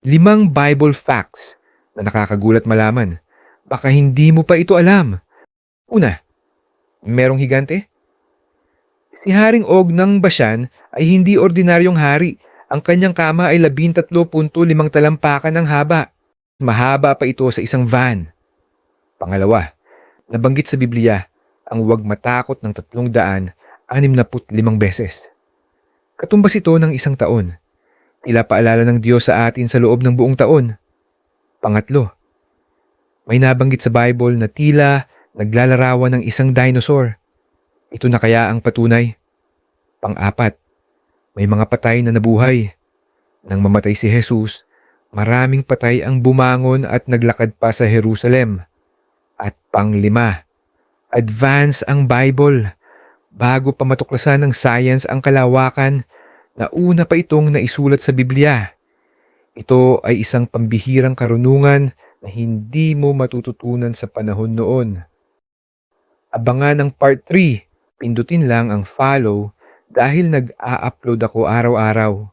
5 Bible facts na nakakagulat malaman. Baka hindi mo pa ito alam. Una, merong higante? Si Haring Og ng Bashan ay hindi ordinaryong hari. Ang kanyang kama ay 13.5 talampakan ng haba. Mahaba pa ito sa isang van. Pangalawa, nabanggit sa Biblia ang huwag matakot ng 365 beses. Katumbas ito ng isang taon. Tila paalala ng Diyos sa atin sa loob ng buong taon. Pangatlo, may nabanggit sa Bible na tila naglalarawan ng isang dinosaur. Ito na kaya ang patunay? Pang-apat, may mga patay na nabuhay. Nang mamatay si Jesus, maraming patay ang bumangon at naglakad pa sa Jerusalem. At pang-5, advance ang Bible. Bago pa matuklasan ng science ang kalawakan, nauna pa itong naisulat sa Biblia. Ito ay isang pambihirang karunungan na hindi mo matututunan sa panahon noon. Abangan ang part 3. Pindutin lang ang follow dahil nag-a-upload ako araw-araw.